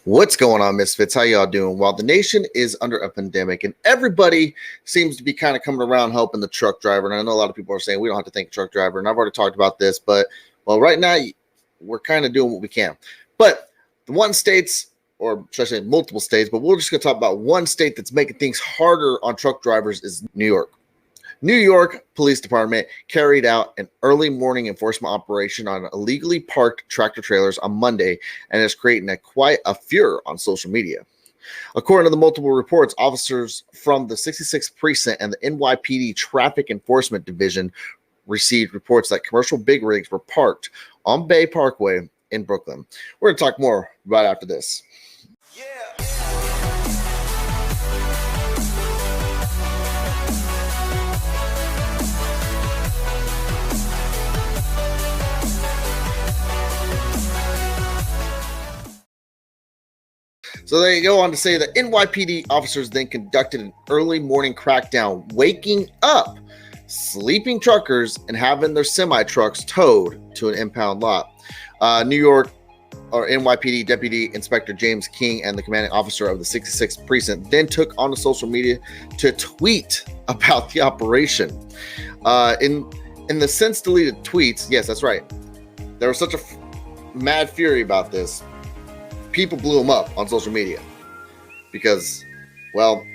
What's going on, Misfits? How y'all doing? While the nation is under a pandemic and everybody seems to be kind of coming around helping the truck driver, and I know a lot of people are saying we don't have to thank the truck driver, and I've already talked about this, but well, right now we're kind of doing what we can. But the one states, or should I say multiple states, but we're just going to talk about one state that's making things harder on truck drivers is New York. New York Police Department carried out an early morning enforcement operation on illegally parked tractor trailers on Monday and is creating quite a furor on social media. According to the multiple reports, officers from the 66th Precinct and the NYPD Traffic Enforcement Division received reports that commercial big rigs were parked on Bay Parkway in Brooklyn. We're going to talk more right after this. So they go on to say that NYPD officers then conducted an early morning crackdown, waking up sleeping truckers and having their semi-trucks towed to an impound lot. New York or NYPD Deputy Inspector James King and the commanding officer of the 66th Precinct then took on to social media to tweet about the operation. In the since deleted tweets, yes, that's right. There was such a mad fury about this. People blew him up on social media because, well,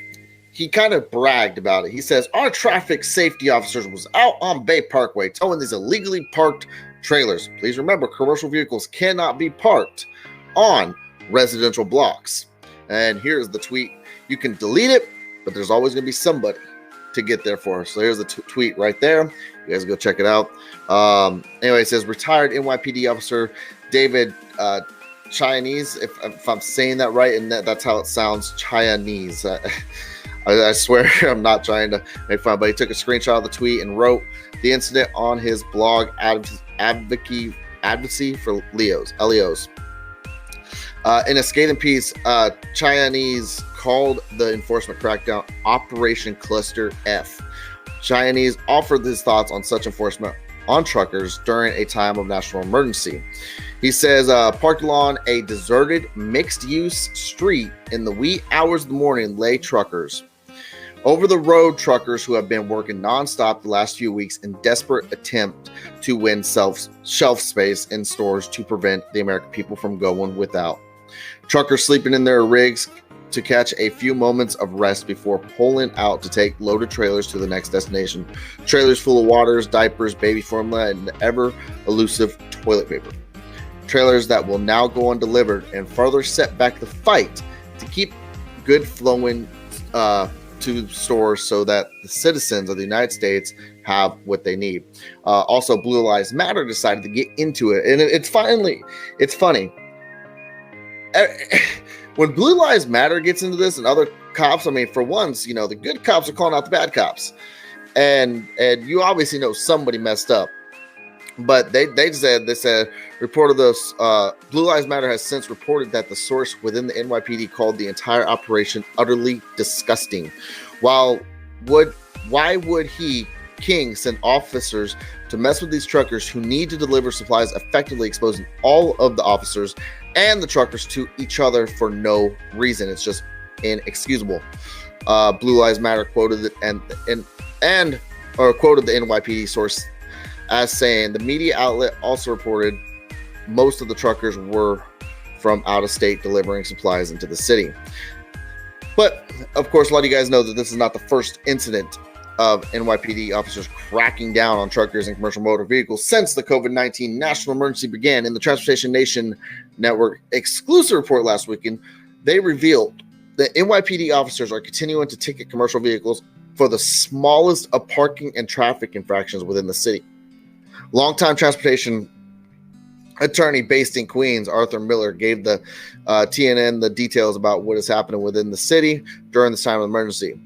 he kind of bragged about it. He says, our traffic safety officers was out on Bay Parkway towing these illegally parked trailers. Please remember, commercial vehicles cannot be parked on residential blocks. And here's the tweet. You can delete it, but there's always going to be somebody to get there for us. So here's the tweet right there. You guys go check it out. Anyway, it says, retired NYPD officer David Chinese, if I'm saying that right, and that's how it sounds, Chinese. I swear I'm not trying to make fun, but he took a screenshot of the tweet and wrote the incident on his blog, Advocacy for LEOs. In a scathing piece, Chinese called the enforcement crackdown Operation Cluster F. Chinese offered his thoughts on such enforcement on truckers during a time of national emergency. He says, parked along a deserted mixed-use street in the wee hours of the morning lay truckers. Over-the-road truckers who have been working nonstop the last few weeks in desperate attempt to win shelf space in stores to prevent the American people from going without. Truckers sleeping in their rigs to catch a few moments of rest before pulling out to take loaded trailers to the next destination. Trailers full of waters, diapers, baby formula, and ever-elusive toilet paper. Trailers that will now go undelivered and further set back the fight to keep good flowing to stores so that the citizens of the United States have what they need. Also, Blue Lives Matter decided to get into it, and it's funny. When Blue Lives Matter gets into this and other cops, I mean, for once, the good cops are calling out the bad cops, and you obviously know somebody messed up. But they said reported this. Blue Lives Matter has since reported that the source within the NYPD called the entire operation utterly disgusting. Why would King send officers to mess with these truckers who need to deliver supplies, effectively exposing all of the officers and the truckers to each other for no reason? It's just inexcusable. Blue Lives Matter quoted it quoted the NYPD source as saying the media outlet also reported most of the truckers were from out of state delivering supplies into the city. But of course, a lot of you guys know that this is not the first incident of NYPD officers cracking down on truckers and commercial motor vehicles since the COVID-19 national emergency began. In the Transportation Nation Network exclusive report last weekend, they revealed that NYPD officers are continuing to ticket commercial vehicles for the smallest of parking and traffic infractions within the city. Longtime transportation attorney based in Queens, Arthur Miller, gave the TNN the details about what is happening within the city during this time of emergency.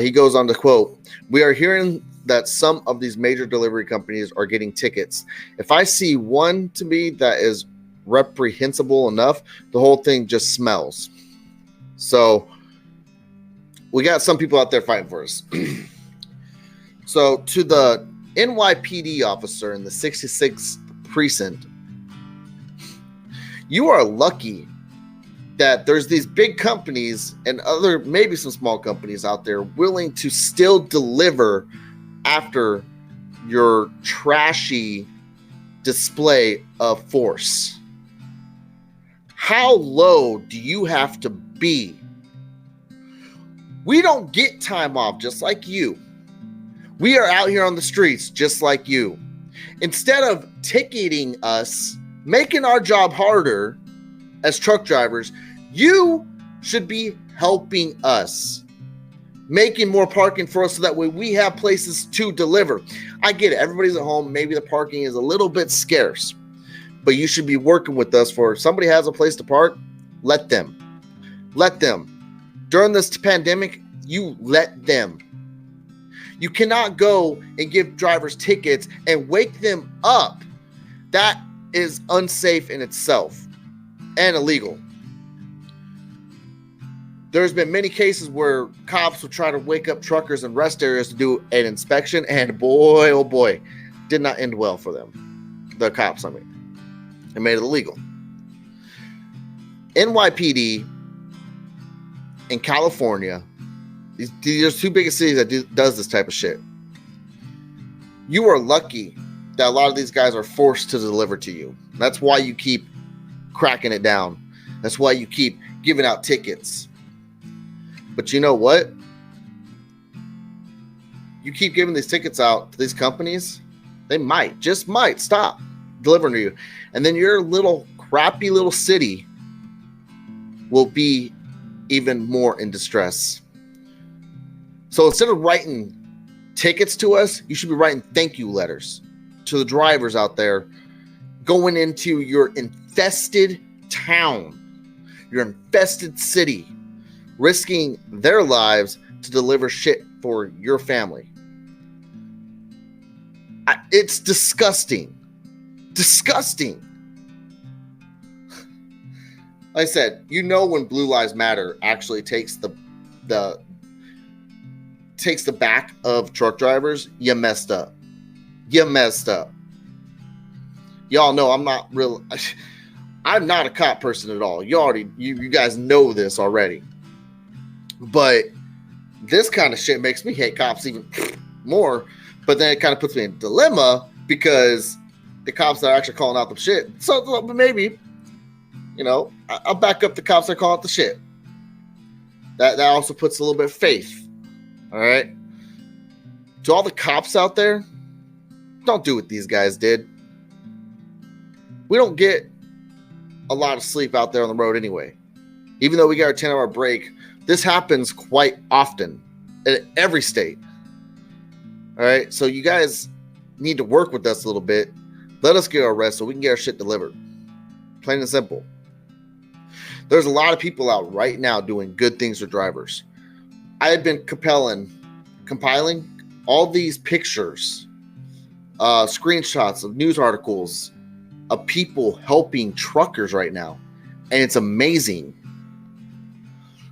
He goes on to quote, "We are hearing that some of these major delivery companies are getting tickets. If I see one to me that is reprehensible enough, the whole thing just smells." So we got some people out there fighting for us. So to the NYPD officer in the 66th Precinct, you are lucky that there's these big companies and other, maybe some small companies out there willing to still deliver after your trashy display of force. How low do you have to be? We don't get time off just like you. We are out here on the streets just like you. Instead of ticketing us, making our job harder as truck drivers, you should be helping us, making more parking for us so that way we have places to deliver. I get it. Everybody's at home. Maybe the parking is a little bit scarce, but you should be working with us for if somebody has a place to park, let them. Let them. During this pandemic, you let them. You cannot go and give drivers tickets and wake them up. That is unsafe in itself and illegal. There's been many cases where cops would try to wake up truckers in rest areas to do an inspection, and boy, oh boy, did not end well for them. The cops, I mean. It made it illegal. NYPD in California, these are two biggest cities that does this type of shit. You are lucky that a lot of these guys are forced to deliver to you. That's why you keep cracking it down. That's why you keep giving out tickets. But you know what? You keep giving these tickets out to these companies, they might, just might stop delivering to you. And then your little crappy little city will be even more in distress. So instead of writing tickets to us, you should be writing thank you letters to the drivers out there going into your infested town, your infested city, risking their lives to deliver shit for your family. It's disgusting. Disgusting. Like I said, you know when Blue Lives Matter actually takes the back of truck drivers, you messed up. You messed up. Y'all know I'm not a cop person at all. You guys know this already. But this kind of shit makes me hate cops even more. But then it kind of puts me in a dilemma because the cops that are actually calling out the shit. So maybe, I'll back up the cops that call out the shit. That also puts a little bit of faith. All right. To all the cops out there, don't do what these guys did. We don't get a lot of sleep out there on the road anyway. Even though we got our 10-hour break, this happens quite often in every state. All right. So you guys need to work with us a little bit. Let us get our rest so we can get our shit delivered. Plain and simple. There's a lot of people out right now doing good things for drivers. I have been compiling all these pictures, screenshots of news articles of people helping truckers right now. And it's amazing.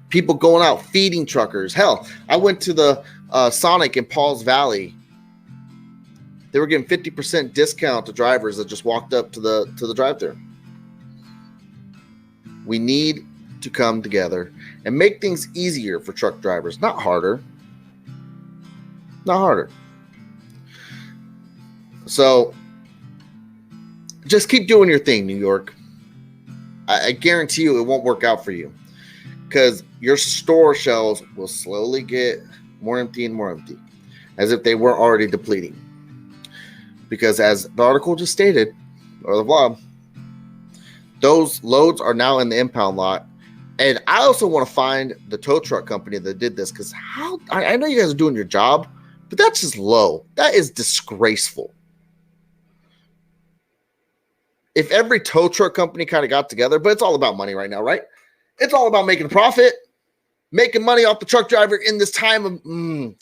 People going out feeding truckers. Hell, I went to the Sonic in Pauls Valley. They were giving 50% discount to drivers that just walked up to the drive-thru. We need to come together and make things easier for truck drivers, not harder. Not harder. So just keep doing your thing, New York. I guarantee you it won't work out for you because your store shelves will slowly get more empty and more empty, as if they weren't already depleting. Because as the article just stated, or the vlog, those loads are now in the impound lot. And I also want to find the tow truck company that did this, because I know you guys are doing your job, but that's just low. That is disgraceful. If every tow truck company kind of got together, but it's all about money right now, right? It's all about making a profit, making money off the truck driver in this time of, I'm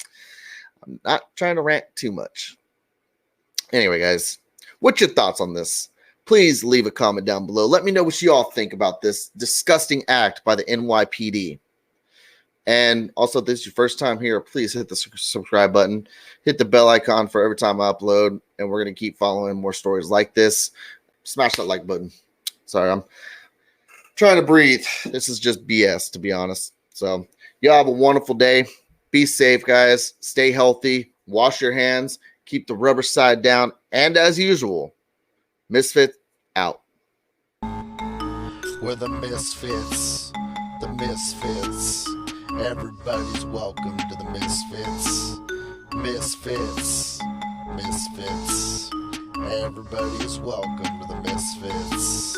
not trying to rant too much. Anyway, guys, what's your thoughts on this? Please leave a comment down below. Let me know what you all think about this disgusting act by the NYPD. And also, if this is your first time here, please hit the subscribe button. Hit the bell icon for every time I upload. And we're going to keep following more stories like this. Smash that like button. Sorry, trying to breathe. This is just BS, to be honest. So, y'all have a wonderful day. Be safe, guys. Stay healthy. Wash your hands. Keep the rubber side down. And as usual, Misfit out. We're the Misfits. The Misfits. Everybody's welcome to the Misfits. Misfits. Misfits. Everybody's welcome to the Misfits.